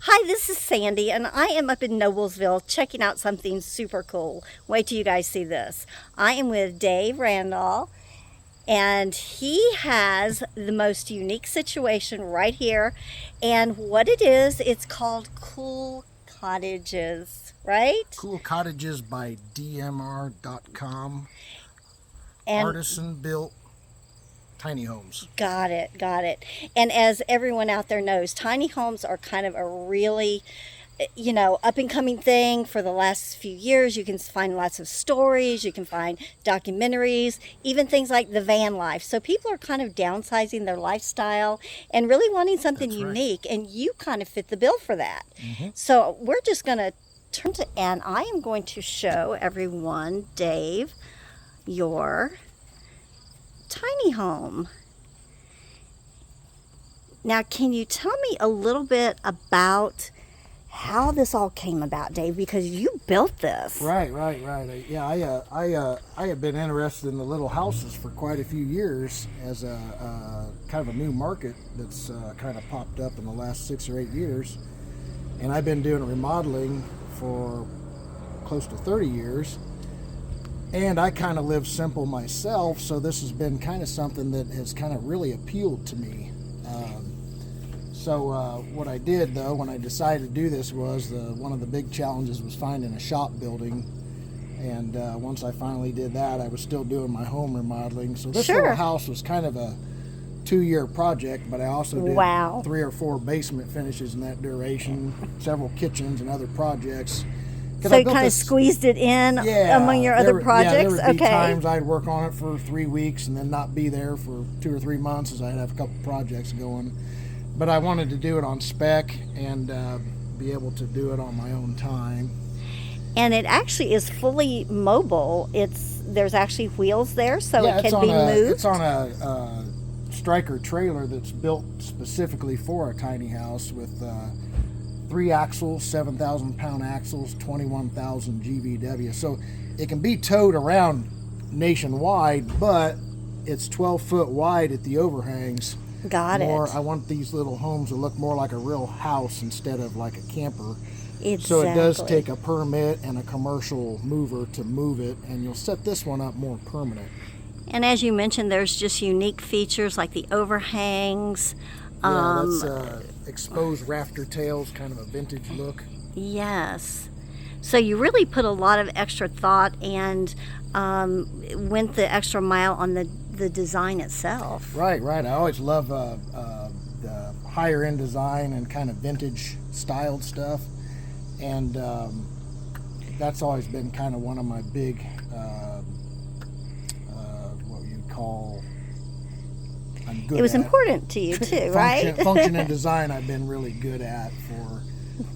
Hi, this is Sandy, and I am up in Noblesville checking out something super cool. Wait till you guys see this. I am with Dave Randall, and he has the most unique situation right here. And what it is, it's called Cool Cottages, right? Cool Cottages by DMR.com. And Artisan built tiny homes. got it, got it. And as everyone out there knows, tiny homes are kind of a really, up and coming thing for the last few years. You can find lots of stories, you can find documentaries, even things like the van life. So people are kind of downsizing their lifestyle and really wanting something That's right. unique, and you kind of fit the bill for that. Mm-hmm. So we're just going to turn to, and I am going to show everyone, Dave, your tiny home. Now, can you tell me a little bit about how this all came about, Dave? Because you built this. Right. Yeah, I have been interested in the little houses for quite a few years as a kind of a new market that's kind of popped up in the last 6 or 8 years, and I've been doing remodeling for close to 30 years. And I kind of live simple myself, so this has been kind of something that has kind of really appealed to me. So what I did, though, when I decided to do this was one of the big challenges was finding a shop building. And once I finally did that, I was still doing my home remodeling. So this Sure. little house was kind of a 2-year project, but I also did Wow. 3 or 4 basement finishes in that duration, several kitchens and other projects. 'Cause So I you built kind of this- squeezed it in among your other projects? Yeah, there would be Okay. times I'd work on it for 3 weeks and then not be there for 2 or 3 months as I'd have a couple projects going. But I wanted to do it on spec and be able to do it on my own time. And it actually is fully mobile. There's actually wheels there, so Yeah, it can be moved. It's on a striker trailer that's built specifically for a tiny house with 3 axles, 7,000-pound axles, 21,000 GVW. So it can be towed around nationwide, but it's 12 foot wide at the overhangs. Got More, it. I want these little homes to look more like a real house instead of like a camper. Exactly. So it does take a permit and a commercial mover to move it, and you'll set this one up more permanent. And as you mentioned, there's just unique features like the overhangs. Yeah, that's exposed rafter tails, kind of a vintage look. Yes. So you really put a lot of extra thought and went the extra mile on the design itself. Right. I always love the higher end design and kind of vintage styled stuff, and that's always been kind of one of my big what you'd call. I'm good It was at. important to you too, right? Function and design I've been really good at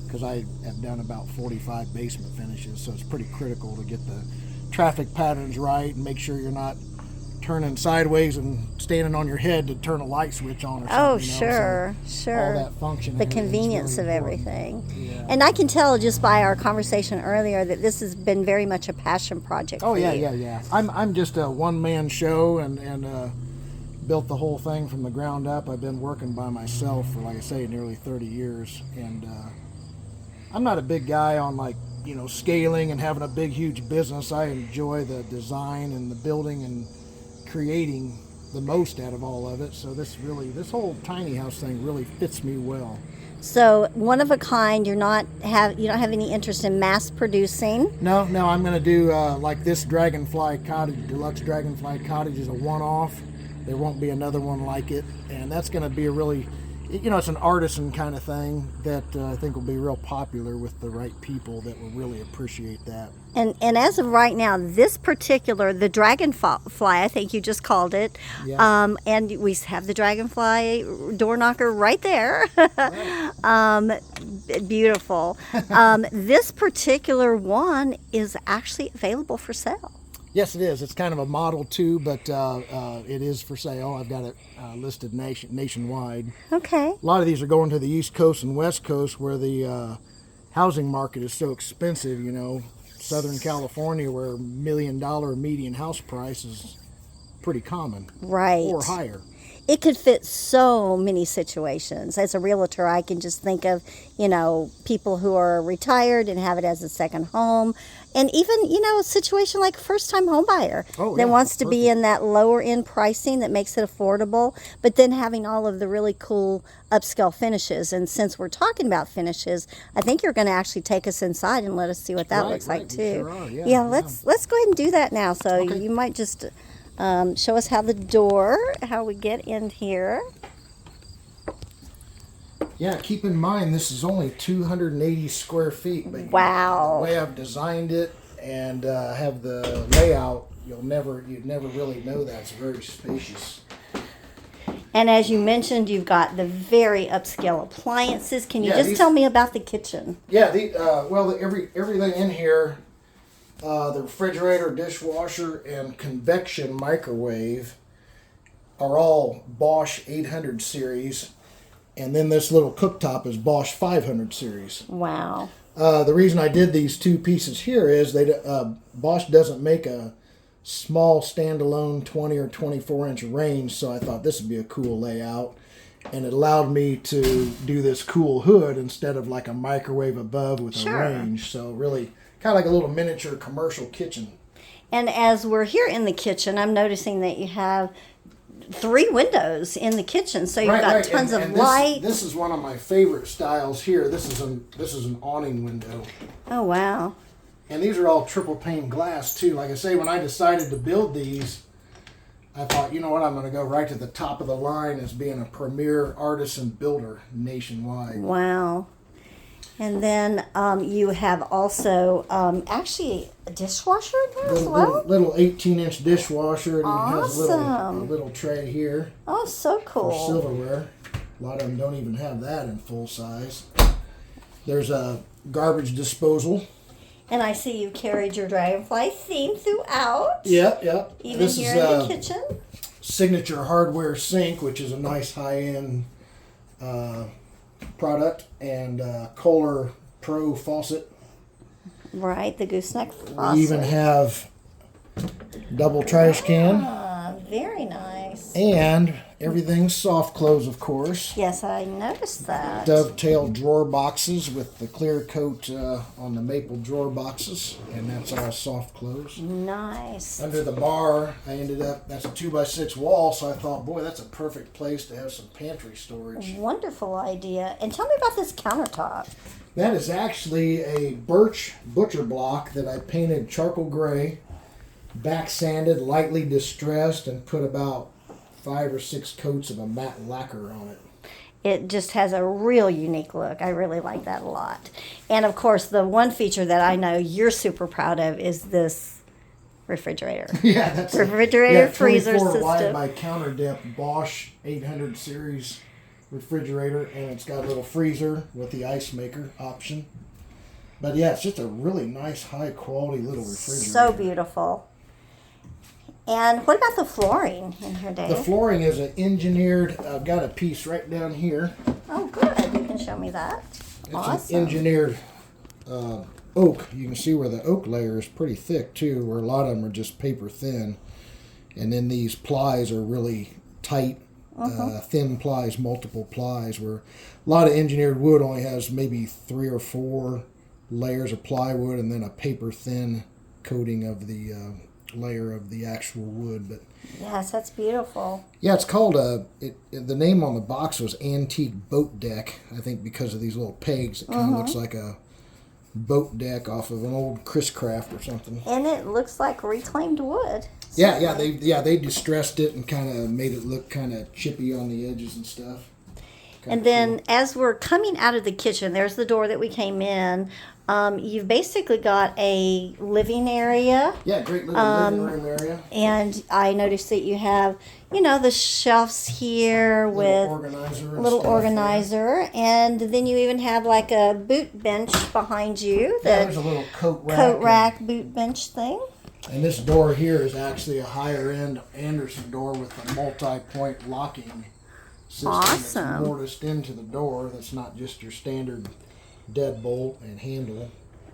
because I have done about 45 basement finishes, so it's pretty critical to get the traffic patterns right and make sure you're not turning sideways and standing on your head to turn a light switch on or something. Oh, So sure. all that function. The is convenience really of important. everything. Yeah. And I can tell just by our conversation earlier that this has been very much a passion project Oh for yeah, you. yeah. I'm just a one-man show and built the whole thing from the ground up. I've been working by myself for, like I say, nearly 30 years, and I'm not a big guy on scaling and having a big huge business. I enjoy the design and the building and creating the most out of all of it. So this whole tiny house thing really fits me well. So one of a kind. You don't have any interest in mass producing. No, I'm going to do like this Dragonfly Cottage, Deluxe Dragonfly Cottage is a one-off. There won't be another one like it, and that's going to be a really, it's an artisan kind of thing that I think will be real popular with the right people that will really appreciate that. And as of right now, this particular, the Dragonfly, I think you just called it, Yeah. and we have the Dragonfly door knocker right there. Beautiful. This particular one is actually available for sale. Yes, it is. It's kind of a model too, but it is for sale. I've got it listed nationwide. Okay. A lot of these are going to the East Coast and West Coast where the housing market is so expensive, Southern California, where $1 million median house price is pretty common. Right. Or higher. it could fit so many situations. As a realtor, I can just think of, people who are retired and have it as a second home. And even, a situation like a first-time home buyer that wants to be in that lower-end pricing that makes it affordable, but then having all of the really cool upscale finishes. And since we're talking about finishes, I think you're going to actually take us inside and let us see what that looks like too. Sure are. Yeah, let's go ahead and do that now. So you might just show us how we get in here. Yeah, keep in mind this is only 280 square feet. But Wow. The way I've designed it and have the layout, you'd never really know that. It's very spacious. And as you mentioned, you've got the very upscale appliances. Can you tell me about the kitchen? Yeah, everything in here, the refrigerator, dishwasher, and convection microwave are all Bosch 800 series. And then this little cooktop is Bosch 500 series. Wow. The reason I did these two pieces here is Bosch doesn't make a small standalone 20 or 24 inch range, so I thought this would be a cool layout. And it allowed me to do this cool hood instead of like a microwave above with a range. So really kind of like a little miniature commercial kitchen. And as we're here in the kitchen, I'm noticing that you have 3 windows in the kitchen, so you've got tons of light. This is one of my favorite styles here. This is an awning window. Oh wow! And these are all triple pane glass too. Like I say, when I decided to build these, I thought, you know what, I'm going to go right to the top of the line as being a premier artisan builder nationwide. Wow! And then you have also actually a dishwasher in there as well? Little 18-inch dishwasher. And awesome. It has a little tray here. Oh, so cool. For silverware. A lot of them don't even have that in full size. There's a garbage disposal. And I see you carried your dragonfly theme throughout. Yep. Even this here is in the kitchen. Signature hardware sink, which is a nice high-end product, and Kohler Pro faucet. Right, the gooseneck faucet. We even have double trash can. Very nice. And everything's soft close, of course. Yes, I noticed that. Dovetail drawer boxes with the clear coat on the maple drawer boxes, and that's all soft close. Nice. Under the bar, that's a 2x6 wall, so I thought, boy, that's a perfect place to have some pantry storage. Wonderful idea. And tell me about this countertop. That is actually a birch butcher block that I painted charcoal gray, back sanded, lightly distressed, and put about 5 or 6 coats of a matte lacquer on it. It just has a real unique look. I really like that a lot. And of course, the one feature that I know you're super proud of is this refrigerator. Yeah, that's refrigerator freezer 24 system. wide by counter depth Bosch 800 series refrigerator, and it's got a little freezer with the ice maker option. But yeah, it's just a really nice, high quality little refrigerator. So beautiful. And what about the flooring in here, Dave? The flooring is an engineered, I've got a piece right down here. Oh, good. You can show me that. It's awesome. an engineered oak. You can see where the oak layer is pretty thick too, where a lot of them are just paper thin. And then these plies are really tight, thin plies, multiple plies, where a lot of engineered wood only has maybe 3 or 4 layers of plywood and then a paper thin coating of the layer of the actual wood. But yes, that's beautiful. yeah, it's called the name on the box was Antique Boat Deck, I think, because of these little pegs. It kind of looks like a boat deck off of an old Chris Craft or something. And it looks like reclaimed wood. They distressed it and kind of made it look kind of chippy on the edges and stuff. And then as we're coming out of the kitchen, there's the door that we came in. You've basically got a living area. Yeah, great little living room area. And I noticed that you have, the shelves here with little organizer. And then you even have like a boot bench behind you. There's a little coat rack boot bench thing. And this door here is actually a higher end Anderson door with a multi-point locking system. Awesome. That's mortised into the door. That's not just your standard deadbolt and handle.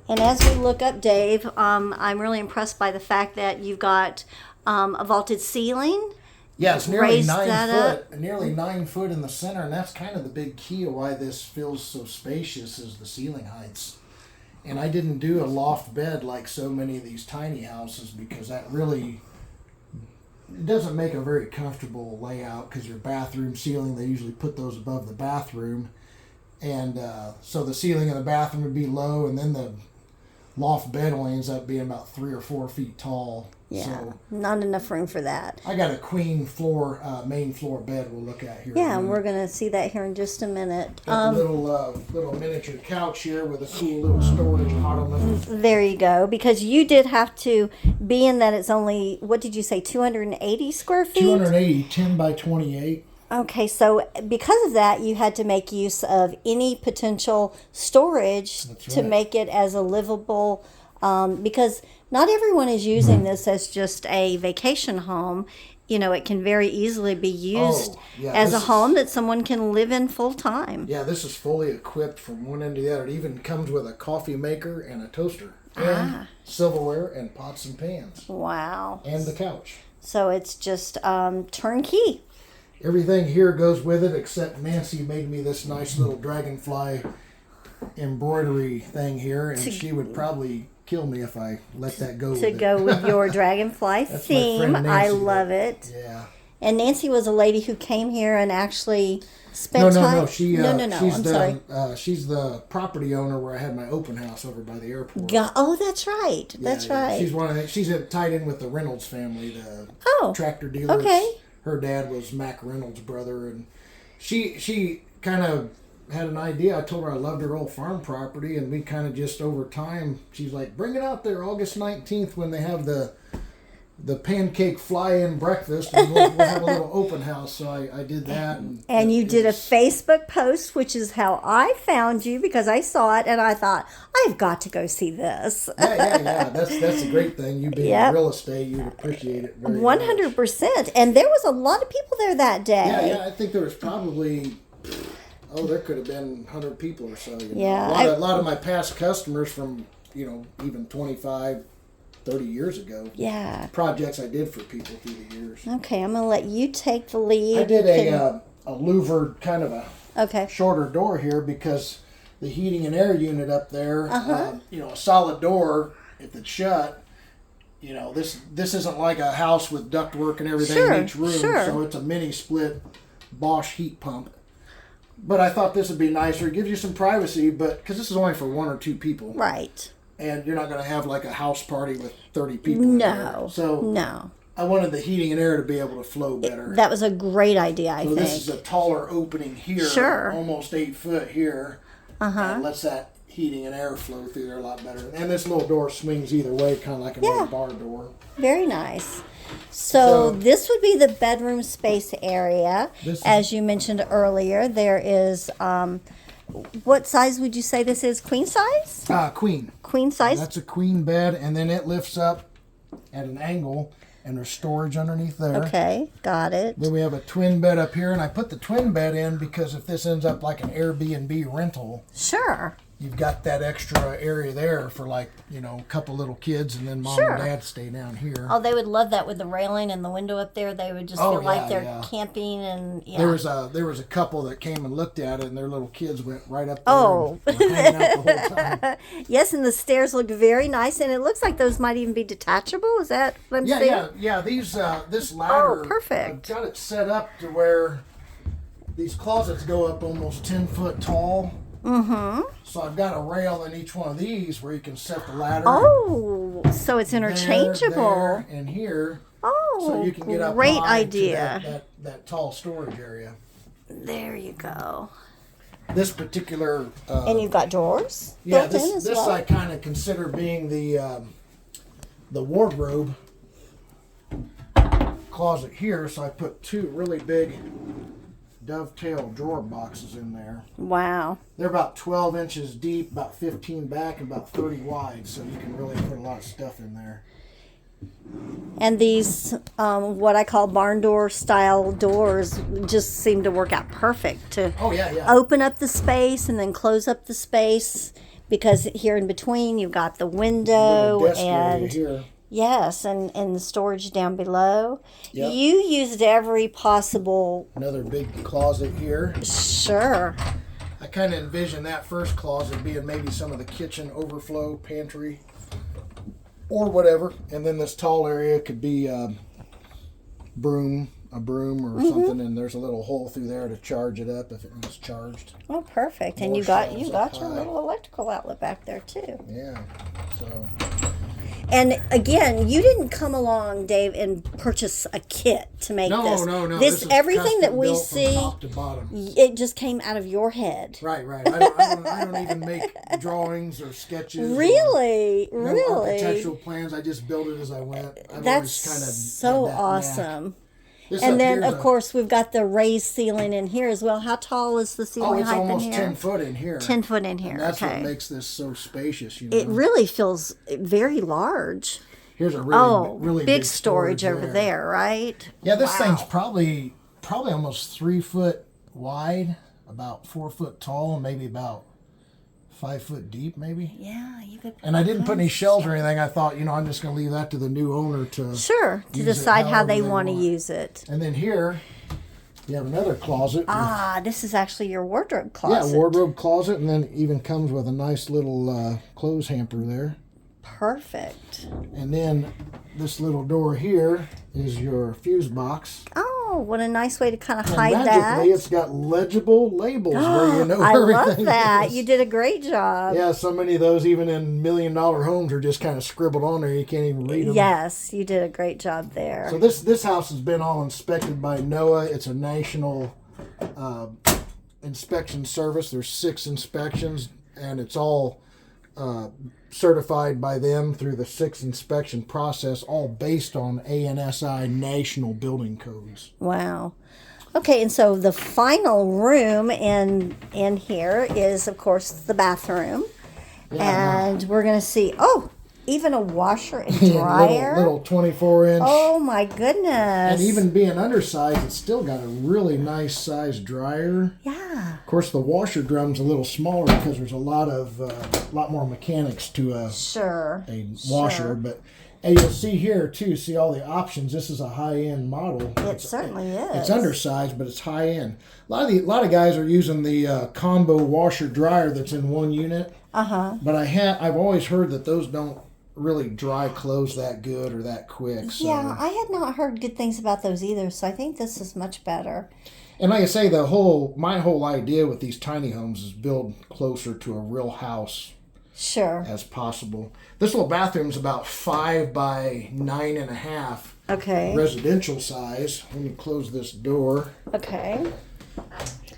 And as we look up, Dave, I'm really impressed by the fact that you've got a vaulted ceiling Yeah, it's nearly raised 9 that foot, nearly 9 foot in the center, and that's kind of the big key of why this feels so spacious is the ceiling heights. And I didn't do a loft bed like so many of these tiny houses because that really it doesn't make a very comfortable layout because your bathroom ceiling, they usually put those above the bathroom. And so the ceiling in the bathroom would be low, and then the loft bed only ends up being about 3 or 4 feet tall. Yeah, so not enough room for that. I got a queen floor, main floor bed we'll look at here. Yeah, and we're going to see that here in just a minute. Got the little miniature couch here with a cool little storage ottoman. There you go, because you did have to, being that it's only, what did you say, 280 square feet? 280, 10 by 28. Okay, so because of that, you had to make use of any potential storage to make it as a livable, because not everyone is using this as just a vacation home. You know, it can very easily be used as a home that someone can live in full time. Yeah, this is fully equipped from one end to the other. It even comes with a coffee maker and a toaster and silverware and pots and pans. Wow. And the couch. So it's just turnkey. Everything here goes with it, except Nancy made me this nice little dragonfly embroidery thing here, and she would probably kill me if I let that go. To go with your dragonfly theme. I love it. Yeah. And Nancy was a lady who came here and actually spent time. No. She's I'm sorry. She's the property owner where I had my open house over by the airport. Oh, that's right. That's right. She's one of she's tied in with the Reynolds family, the tractor dealers. Okay. Her dad was Mac Reynolds' brother, and she kind of had an idea. I told her I loved her old farm property, and we kind of just over time, she's like, bring it out there August 19th when they have the pancake fly-in breakfast, and we'll have a little open house. So I did that. And you did a Facebook post, which is how I found you, because I saw it and I thought, I've got to go see this. Yeah. That's a great thing. You being in real estate, you'd appreciate it very 100%. much. And there was a lot of people there that day. Yeah. I think there was probably... there could have been 100 people or so. You know? Yeah. A lot of my past customers from, even 25, 30 years ago. Yeah. Projects I did for people through the years. Okay, I'm going to let you take the lead. I did a louvered kind of a shorter door here because the heating and air unit up there, a solid door, if it's shut, this isn't like a house with ductwork and everything in each room. So it's a mini split Bosch heat pump. But I thought this would be nicer. It gives you some privacy, but because this is only for 1 or 2 people. Right. And you're not going to have like a house party with 30 people. No. So I wanted the heating and air to be able to flow better. That was a great idea, I think. So this is a taller opening here. Sure. Almost 8 foot here. And lets that heating and air flow through there a lot better. And this little door swings either way, kind of like a little bar door. Very nice. So this would be the bedroom space area. As you mentioned earlier, there is, what size would you say this is? Queen size? Queen. Queen size? That's a queen bed, and then it lifts up at an angle, and there's storage underneath there. Okay, got it. Then we have a twin bed up here, and I put the twin bed in because if this ends up like an Airbnb rental, sure, you've got that extra area there for like, a couple little kids, and then mom and dad stay down here. Oh, they would love that with the railing and the window up there. They would just feel like they're camping and There was a couple that came and looked at it, and their little kids went right up there and were hanging out the whole time. Yes, and the stairs looked very nice, and it looks like those might even be detachable. Is that what I'm saying? Yeah. These this ladder. Oh, perfect. I've got it set up to where these closets go up almost 10 foot tall. Mm-hmm. So I've got a rail in each one of these where you can set the ladder. Oh, so it's interchangeable. There, and here. Oh, so you can get up great high idea. To that tall storage area. There you go. This particular. And you've got drawers. Yeah, built in as this well. I kind of consider being the wardrobe closet here. So I put 2 really big dovetail drawer boxes in there. Wow. They're about 12 inches deep, about 15 back, and about 30 wide, so you can really put a lot of stuff in there. And these, what I call barn door style doors, just seem to work out perfect to open up the space and then close up the space, because here in between you've got the window and Yes, and the storage down below. Yep. You used every possible. Another big closet here. Sure. I kind of envision that first closet being maybe some of the kitchen overflow, pantry, or whatever. And then this tall area could be a broom or something, and there's a little hole through there to charge it up if it needs charged. Oh, perfect. And More you got shelves your up little electrical outlet back there too. Yeah. So And again, you didn't come along, Dave, and purchase a kit to make this. No. This is everything that custom we built from see, top to bottom. it just came out of your head. Right. I don't even make drawings or sketches. Really, Or, architectural plans. I just build it as I went. That's always kind of so had that awesome. knack. This And up then, here's of course, we've got the raised ceiling in here as well. How tall is the ceiling it's height almost in here? 10 foot in here. 10 foot in here. And that's okay. what makes this so spacious. You know? It really feels very large. Here's a really big storage over there, right? Yeah, this Wow. thing's probably almost 3 foot wide, about 4 foot tall, and maybe about 5 foot deep, maybe. Yeah, you could. And I didn't put any shelves or anything. I thought, I'm just going to leave that to the new owner to Sure, to use it decide how however they want to use it. And then here, you have another closet. Ah, this is actually your wardrobe closet. Yeah, wardrobe closet, and then it even comes with a nice little clothes hamper there. Perfect. And then this little door here is your fuse box. Oh, what a nice way to kind of And hide that. magically, it's got legible labels where you know I everything love that. is. You did a great job. Yeah, so many of those, even in $1 million homes, are just kind of scribbled on there. You can't even read them. Yes, you did a great job there. So this house has been all inspected by NOAA. It's a national inspection service. There's 6 inspections, and it's all certified by them through the 6 inspection process, all based on ANSI national building codes. Wow. Okay, and so the final room in here is, of course, the bathroom. Yeah. And we're going to see, even a washer and dryer. little 24-inch. Oh, my goodness. And even being undersized, it's still got a really nice sized dryer. Yeah. Of course, the washer drum's a little smaller because there's a lot more mechanics to a washer. Sure. But and you'll see here too. See all the options. This is a high-end model. It certainly is. It's undersized, but it's high-end. A lot of guys are using the combo washer dryer that's in one unit. But I've always heard that those don't really dry clothes that good or that quick. So. Yeah, I had not heard good things about those either, so I think this is much better. And like I say, my whole idea with these tiny homes is build closer to a real house as possible. This little bathroom's about 5 by 9.5. Okay. Residential size. Let me close this door. Okay.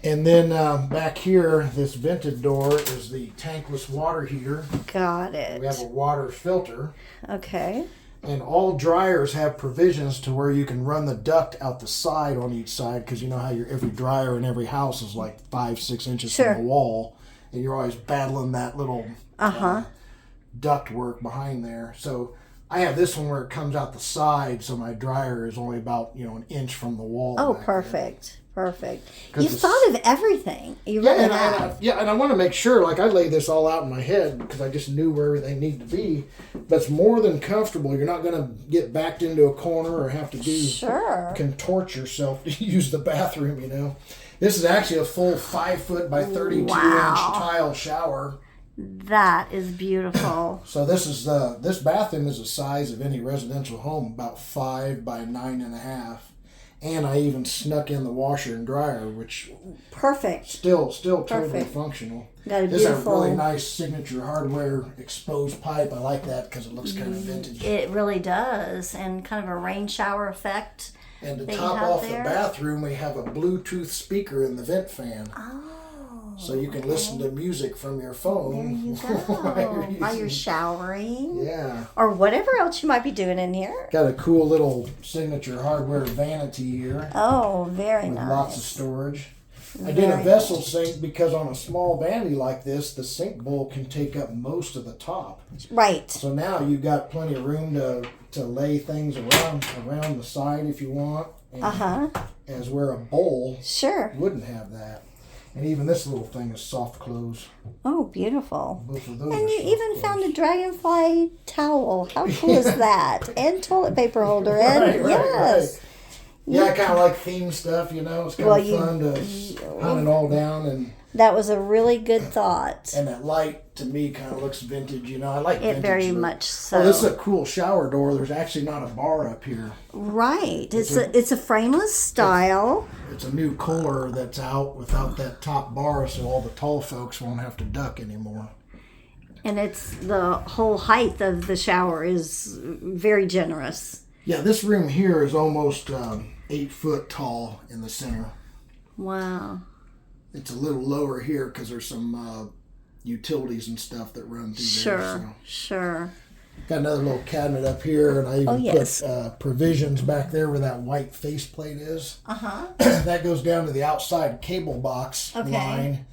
And then back here, this vented door is the tankless water heater. Got it. We have a water filter. Okay. And all dryers have provisions to where you can run the duct out the side on each side, because you know how every dryer in every house is like 5-6 inches from the wall, and you're always battling that little duct work behind there. So I have this one where it comes out the side, so my dryer is only about an inch from the wall. Oh, perfect. Perfect. You've thought of everything. You really have. And I want to make sure, like I lay this all out in my head because I just knew where everything needed to be. But it's more than comfortable. You're not going to get backed into a corner or have to contort yourself to use the bathroom, This is actually a full 5 foot by 32 inch tile shower. That is beautiful. So this bathroom is the size of any residential home, about 5 by 9.5. And I even snuck in the washer and dryer, which still totally functional. This is a really nice signature hardware exposed pipe. I like that because it looks kind of vintage. It really does, and kind of a rain shower effect. And to top off the bathroom, we have a Bluetooth speaker in the vent fan. Oh. So you can listen to music from your phone. There you go. While you're showering. Yeah. Or whatever else you might be doing in here. Got a cool little signature hardware vanity here. Oh, very nice. With lots of storage. I did a vessel sink because on a small vanity like this, the sink bowl can take up most of the top. Right. So now you've got plenty of room to lay things around the side if you want. And as where a bowl wouldn't have that. And even this little thing is soft close. Oh, beautiful. Both of those And are you soft even close. found a dragonfly towel. How cool is that? And toilet paper holder. And yes. Yeah, I kind of like theme stuff, you know. It's kind of fun to hunt it all down. And that was a really good thought. And that light, to me, kind of looks vintage, you know. I like vintage. It very look. much so. Oh, this is a cool shower door. There's actually not a bar up here. Right. It's a frameless style. It's a new Kohler that's out without that top bar, so all the tall folks won't have to duck anymore. And it's the whole height of the shower is very generous. Yeah, this room here is almost 8 foot tall in the center. Wow. It's a little lower here because there's some utilities and stuff that run through there. So. Sure. Got another little cabinet up here, and I even put provisions back there where that white faceplate is. Uh-huh. That goes down to the outside cable box line.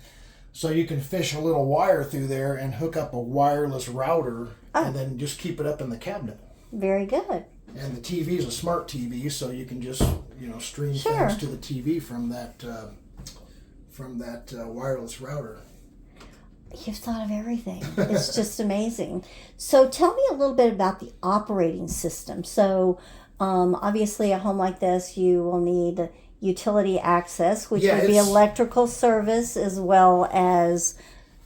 So you can fish a little wire through there and hook up a wireless router and then just keep it up in the cabinet. Very good. And the TV is a smart TV, so you can just, you know, stream things to the TV from that wireless router. You've thought of everything. It's just amazing. So tell me a little bit about the operating system. So obviously a home like this, you will need utility access, which would be electrical service as well as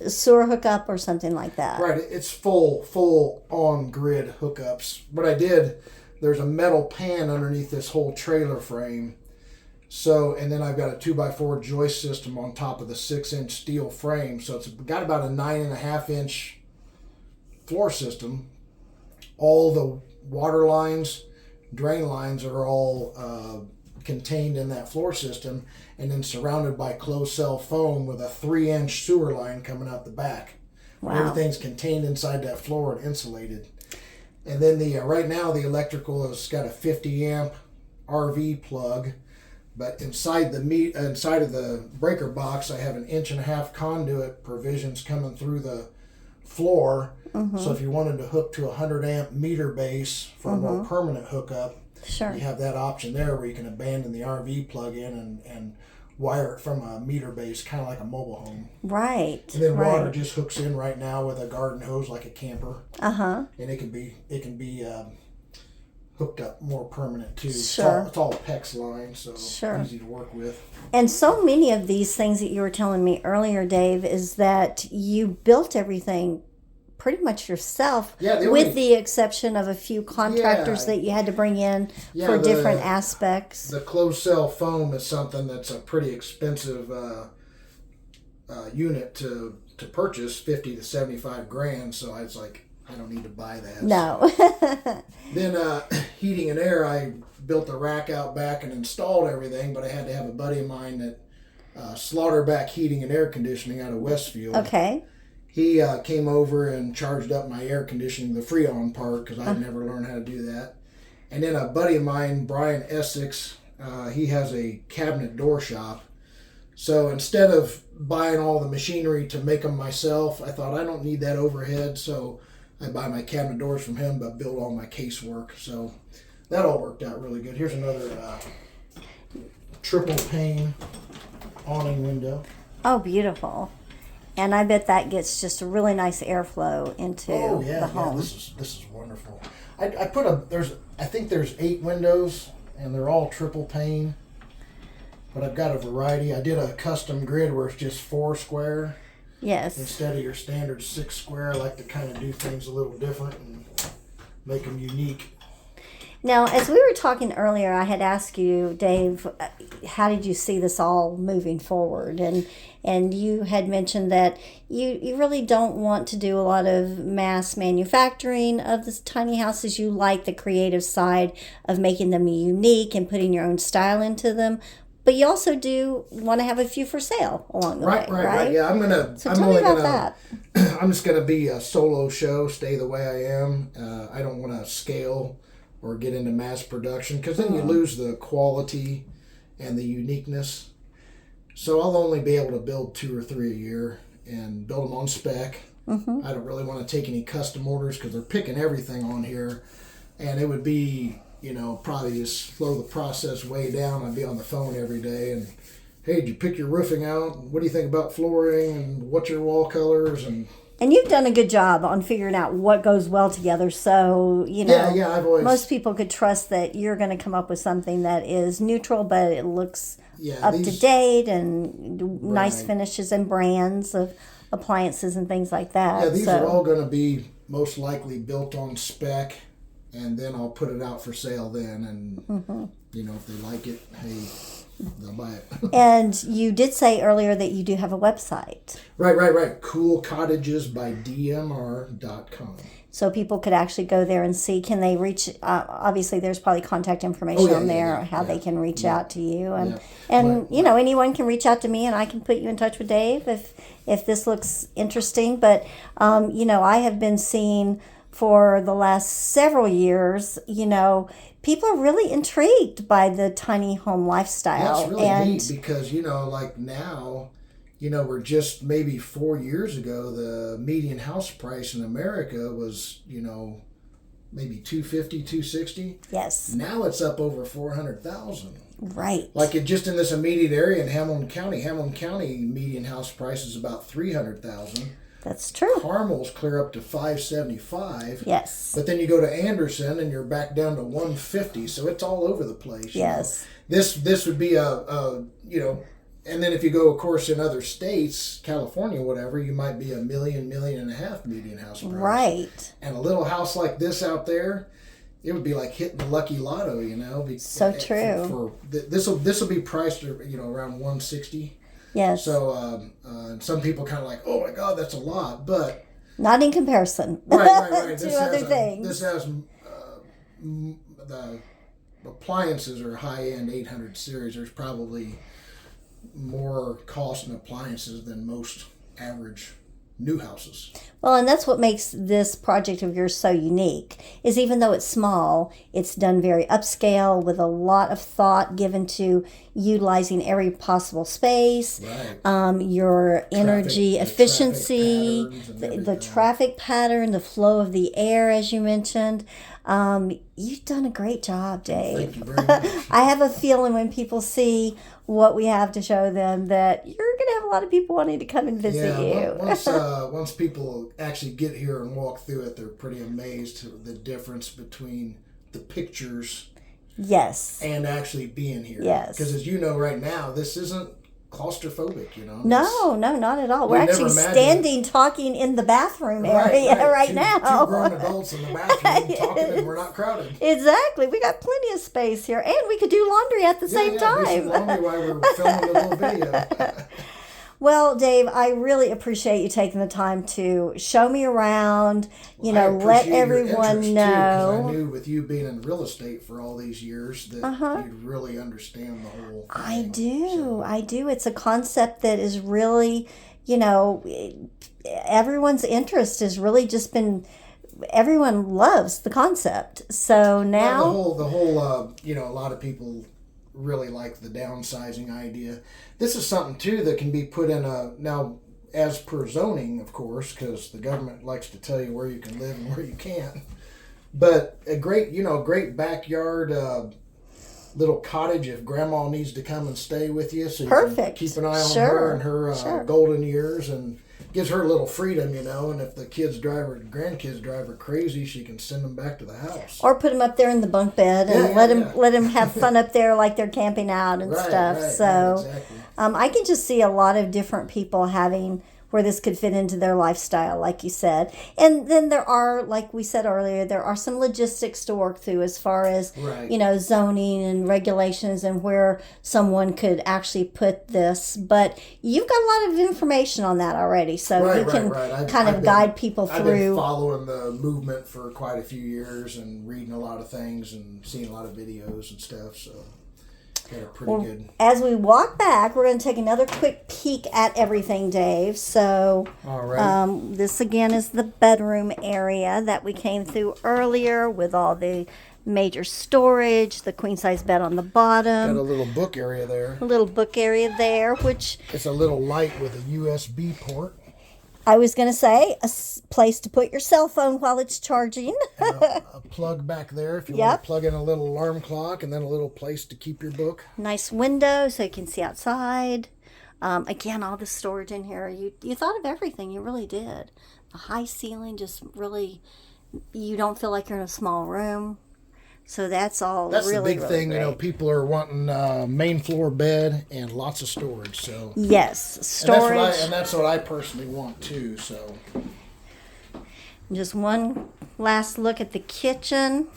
sewer hookup or something like that. Right. It's full on-grid hookups. What I did, there's a metal pan underneath this whole trailer frame. So, and then I've got a 2x4 joist system on top of the 6-inch steel frame. So it's got about a 9.5-inch floor system. All the water lines, drain lines are all contained in that floor system, and then surrounded by closed cell foam with a 3-inch sewer line coming out the back. Wow. Everything's contained inside that floor and insulated. And then the right now the electrical has got a 50 amp RV plug. But inside of the breaker box, I have an 1.5 inch conduit provisions coming through the floor. Mm-hmm. So if you wanted to hook to a 100 amp meter base for a more permanent hookup, you have that option there where you can abandon the RV plug-in and wire it from a meter base, kind of like a mobile home. Right. And then water just hooks in right now with a garden hose like a camper. Uh-huh. And it can be hooked up more permanent too. Sure. It's all PEX line, so easy to work with. And so many of these things that you were telling me earlier, Dave, is that you built everything pretty much yourself, with the exception of a few contractors that you had to bring in for different aspects. The closed cell foam is something that's a pretty expensive unit to purchase, 50 to 75 grand. So I was like, I don't need to buy that. No. Then heating and air, I built a rack out back and installed everything, but I had to have a buddy of mine that Slaughterback Heating and Air Conditioning out of Westfield. Okay. He came over and charged up my air conditioning, the Freon part, because I'd never learned how to do that. And then a buddy of mine, Brian Essex, he has a cabinet door shop. So instead of buying all the machinery to make them myself, I thought I don't need that overhead, so I buy my cabinet doors from him, but build all my casework. So that all worked out really good. Here's another triple pane awning window. Oh, beautiful. And I bet that gets just a really nice airflow into the home. Yeah, this is wonderful. I think there's 8 windows, and they're all triple pane. But I've got a variety. I did a custom grid where it's just 4 square. Yes. Instead of your standard 6 square. I like to kind of do things a little different and make them unique. Now, as we were talking earlier, I had asked you, Dave, how did you see this all moving forward? And you had mentioned that you really don't want to do a lot of mass manufacturing of the tiny houses. You like the creative side of making them unique and putting your own style into them. But you also do want to have a few for sale along the way, right? Yeah, tell me about that. I'm just gonna be a solo show, stay the way I am. I don't want to scale or get into mass production because then you lose the quality and the uniqueness. So I'll only be able to build 2 or 3 a year and build them on spec. Mm-hmm. I don't really want to take any custom orders because they're picking everything on here, and it would be, probably just slow the process way down. I'd be on the phone every day and hey, did you pick your roofing out? What do you think about flooring? And what's your wall colors? And you've done a good job on figuring out what goes well together. So, I've always, most people could trust that you're going to come up with something that is neutral, but it looks up to date and nice finishes and brands of appliances and things like that. Yeah, these are all going to be most likely built on spec, and then I'll put it out for sale then. And, if they like it, hey, they'll buy it. And you did say earlier that you do have a website. Right. CoolCottagesByDMR.com. So people could actually go there and see. Can they reach? Obviously, there's probably contact information on there, how they can reach out to you, and anyone can reach out to me, and I can put you in touch with Dave if this looks interesting. But I have been seeing for the last several years, people are really intrigued by the tiny home lifestyle. That's really neat because like now. We're just maybe 4 years ago, the median house price in America was, maybe $250,000, $260,000. Yes. Now it's up over $400,000. Right. Like just in this immediate area in Hamilton County median house price is about $300,000. That's true. Carmel's clear up to $575,000. Yes. But then you go to Anderson and you're back down to $150,000. So it's all over the place. Yes. This would be and then if you go, of course, in other states, California, whatever, you might be $1 million, $1.5 million median house price. Right. And a little house like this out there, it would be like hitting the lucky lotto, So true. This will be priced, around $160,000. Yes. So some people kind of like, oh my God, that's a lot, but not in comparison. Right. to other things. This has the appliances are high-end 800 series. There's probably more cost in appliances than most average new houses. Well, and that's what makes this project of yours so unique, is even though it's small, it's done very upscale with a lot of thought given to utilizing every possible space, your energy efficiency, the traffic pattern, the flow of the air, as you mentioned. You've done a great job, Dave. Thank you very much. I have a feeling when people see what we have to show them that you're going to have a lot of people wanting to come and visit you. Once people actually get here and walk through it, they're pretty amazed at the difference between the pictures and actually being here. Yes. Because as you know right now, this isn't claustrophobic, No, not at all. We're actually standing talking in the bathroom area right now. Two grown adults in the bathroom talking, and we're not crowded. Exactly. We got plenty of space here, and we could do laundry at the same time. Do some laundry while we're filming a little video. Well, Dave, I really appreciate you taking the time to show me around, let everyone know. I knew with you being in real estate for all these years that you'd really understand the whole thing. I do. It's a concept that is really, everyone's interest has really just been, everyone loves the concept. So now. Well, the whole a lot of people really like the downsizing idea. This is something too that can be put in now as per zoning, of course, because the government likes to tell you where you can live and where you can't. But a great backyard little cottage if grandma needs to come and stay with you, so you can keep an eye on her and her golden years, and gives her a little freedom, and if the grandkids drive her crazy, she can send them back to the house. Or put them up there in the bunk bed and let them have fun up there like they're camping out and stuff. Exactly. I can just see a lot of different people having where this could fit into their lifestyle, like you said. And then there are, like we said earlier, there are some logistics to work through as far as, zoning and regulations and where someone could actually put this. But you've got a lot of information on that already, so you can guide people through. I've been following the movement for quite a few years and reading a lot of things and seeing a lot of videos and stuff, so... Good. As we walk back, we're going to take another quick peek at everything, Dave. So, all right. This again is the bedroom area that we came through earlier with all the major storage, the queen size bed on the bottom. Got a little book area there. A little book area there, which it's a little light with a USB port. I was going to say place to put your cell phone while it's charging. A plug back there if you want to plug in a little alarm clock, and then a little place to keep your book. Nice window so you can see outside. Again, all the storage in here. You thought of everything. You really did. The high ceiling just really, you don't feel like you're in a small room. So that's all. That's really, the big really thing. great. You know, people are wanting main floor bed and lots of storage. So yes, storage. And that's what I personally want too. So just one last look at the kitchen,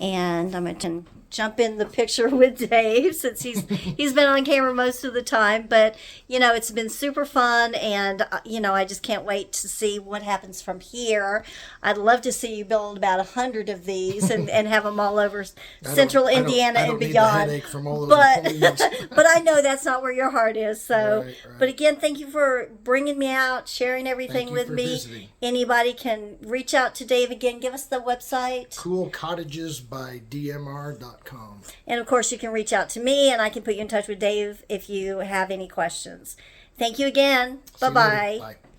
and I'm going to jump in the picture with Dave since he's been on camera most of the time. But you know, it's been super fun, and you know, I just can't wait to see what happens from here. I'd love to see you build about 100 of these and have them all over Central Indiana and beyond. Need the from all those employees. But I know that's not where your heart is. So, right. But again, thank you for bringing me out, sharing everything with me. Visiting. Anybody can reach out to Dave again. Give us the website. CoolCottagesByDMR.com. And of course, you can reach out to me, and I can put you in touch with Dave if you have any questions. Thank you again. Bye-bye. Bye.